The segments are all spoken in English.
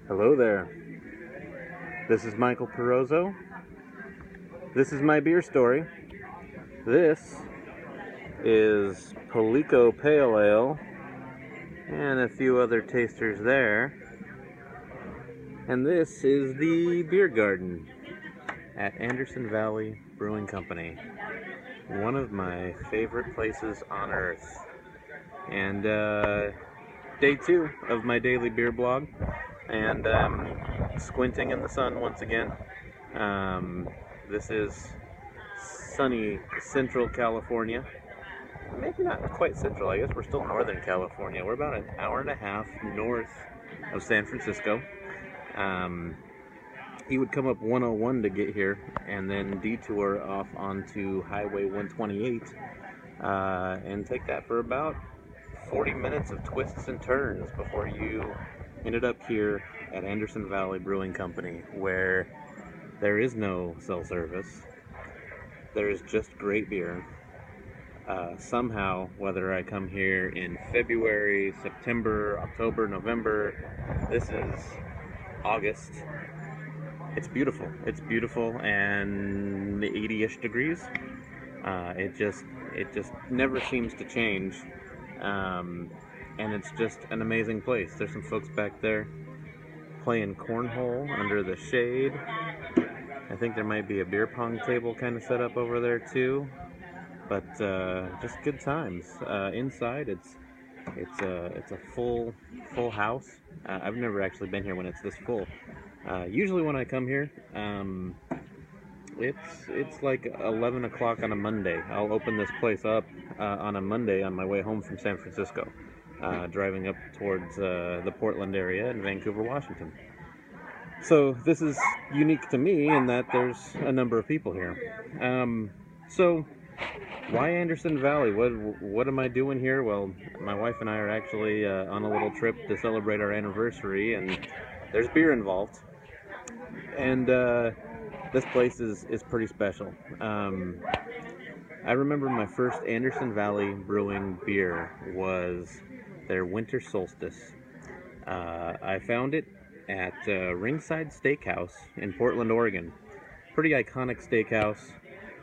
Hello there. This is Michael Perozzo. This is my beer story. This is Palico Pale Ale and a few other tasters there. And this is the beer garden at Anderson Valley Brewing Company. One of my favorite places on earth. And day 2 of my daily beer blog. And squinting in the sun once again. This is sunny Central California. Maybe not quite Central, I guess we're still Northern California. We're about an hour and a half north of San Francisco. You would come up 101 to get here and then detour off onto Highway 128 and take that for about 40 minutes of twists and turns before you ended up here at Anderson Valley Brewing Company, where there is no cell service. There is just great beer. Somehow, whether I come here in February, September, October, November, this is August. It's beautiful. It's beautiful and 80-ish degrees. It just never seems to change. And it's just an amazing place. There's some folks back there playing cornhole under the shade. I think there might be a beer pong table kind of set up over there too. But just good times. Inside, it's a full house. I've never actually been here when it's this full. Usually when I come here, it's like 11 o'clock on a Monday. I'll open this place up on a Monday on my way home from San Francisco. Driving up towards the Portland area in Vancouver, Washington. So this is unique to me in that there's a number of people here. So why Anderson Valley? What am I doing here? Well, my wife and I are actually on a little trip to celebrate our anniversary, and there's beer involved. And this place is pretty special. I remember my first Anderson Valley Brewing beer was their Winter Solstice. I found it at Ringside Steakhouse in Portland, Oregon. Pretty iconic steakhouse.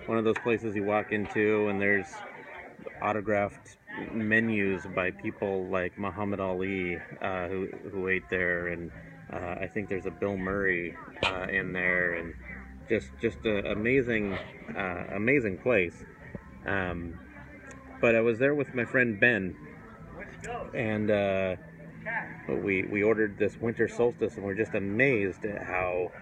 One of those places you walk into and there's autographed menus by people like Muhammad Ali who ate there, and I think there's a Bill Murray in there, and just an amazing place. But I was there with my friend Ben, and we ordered this Winter Solstice, and we're just amazed at how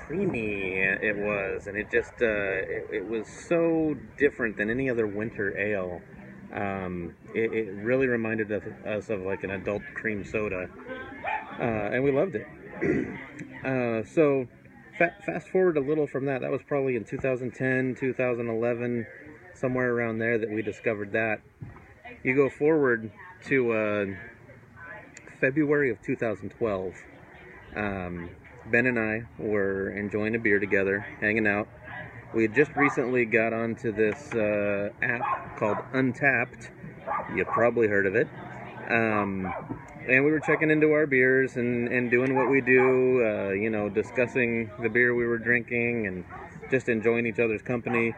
creamy it was, and it was so different than any other winter ale. It really reminded us of like an adult cream soda, and we loved it. So fast forward a little from that. That was probably in 2010, 2011, somewhere around there that we discovered that. You go forward to February of 2012. Ben and I were enjoying a beer together, hanging out. We had just recently got onto this app called Untapped. You probably heard of it. And we were checking into our beers and doing what we do, discussing the beer we were drinking and just enjoying each other's company.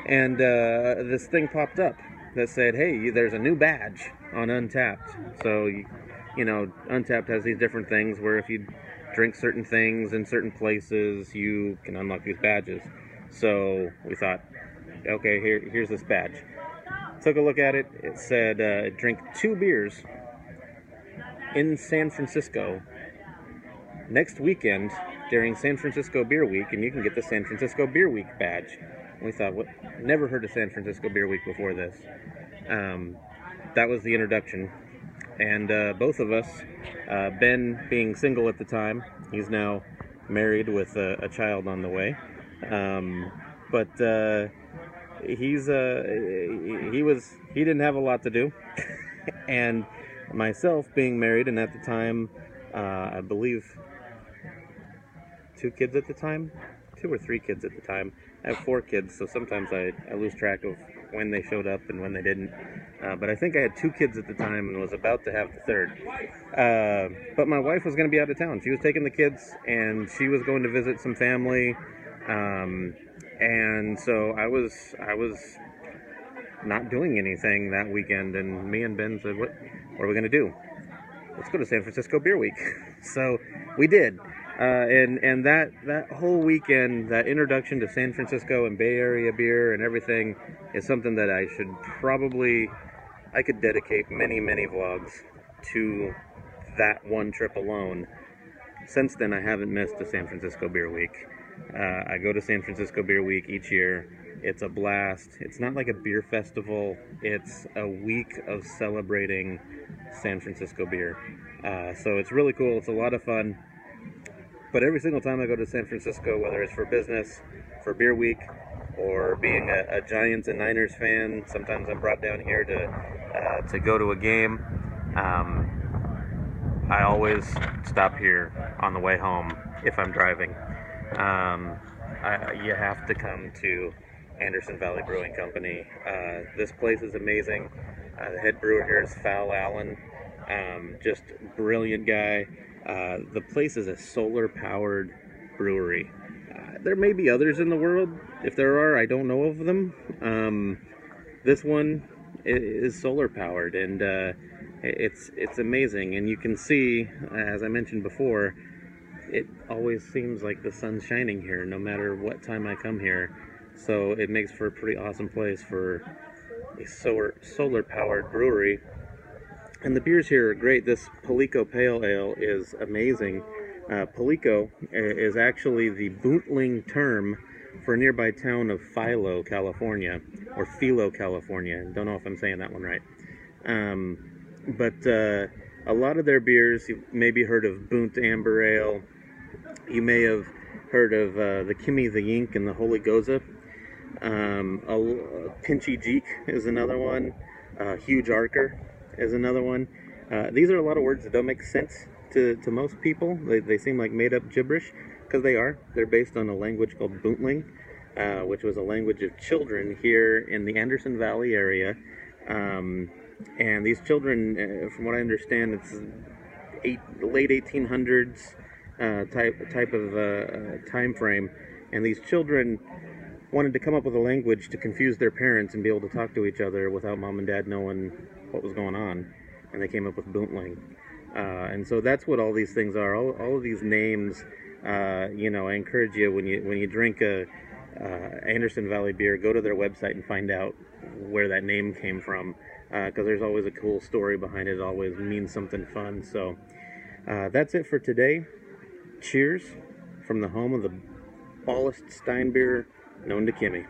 And this thing popped up that said, hey, there's a new badge on Untapped. So, Untapped has these different things where if you drink certain things in certain places, you can unlock these badges. So we thought, okay, here's this badge. Took a look at it. It said, drink 2 beers in San Francisco next weekend during San Francisco Beer Week, and you can get the San Francisco Beer Week badge. And we thought, what? Never heard of San Francisco Beer Week before this. That was the introduction. And both of us, Ben being single at the time, he's now married with a child on the way. But he didn't have a lot to do, and myself being married, and at the time, I believe 2 kids at the time, 2 or 3 kids at the time. I have 4 kids, so sometimes I lose track of when they showed up and when they didn't. But I think I had 2 kids at the time and was about to have the third. But my wife was going to be out of town. She was taking the kids and she was going to visit some family. And so I was not doing anything that weekend, and me and Ben said, what are we going to do? Let's go to San Francisco Beer Week. So we did. And that whole weekend, that introduction to San Francisco and Bay Area beer and everything is something that I could dedicate many, many vlogs to that one trip alone. Since then, I haven't missed a San Francisco Beer Week. I go to San Francisco Beer Week each year. It's a blast. It's not like a beer festival. It's a week of celebrating San Francisco beer. So it's really cool. It's a lot of fun. But every single time I go to San Francisco, whether it's for business, for Beer Week, or being a Giants and Niners fan, sometimes I'm brought down here to go to a game. I always stop here on the way home if I'm driving. You have to come to Anderson Valley Brewing Company. This place is amazing. The head brewer here is Fal Allen. Just brilliant guy. The place is a solar-powered brewery. There may be others in the world. If there are, I don't know of them. This one is solar-powered, and it's amazing. And you can see, as I mentioned before, it always seems like the sun's shining here, no matter what time I come here. So it makes for a pretty awesome place for a solar-powered brewery. And the beers here are great. This Palico Pale Ale is amazing. Palico is actually the Boonville term for a nearby town of Philo, California, or Philo, California. Don't know if I'm saying that one right. But a lot of their beers, you maybe heard of Boont Amber Ale. You may have heard of the Kimmy the Yink and the Holy Goza. Pinchy Jeek is another one. Huge Arker is another one. These are a lot of words that don't make sense to most people. They seem like made-up gibberish, because they are. They're based on a language called Boontling, which was a language of children here in the Anderson Valley area. And these children, from what I understand, it's late 1800s type of time frame. And these children wanted to come up with a language to confuse their parents and be able to talk to each other without mom and dad knowing what was going on. And they came up with Boontling. And so that's what all these things are. All of these names, I encourage you, when you drink a Anderson Valley beer, go to their website and find out where that name came from, because there's always a cool story behind it. It always means something fun. So that's it for today. Cheers from the home of the ballast Stein beer known to Kimmy.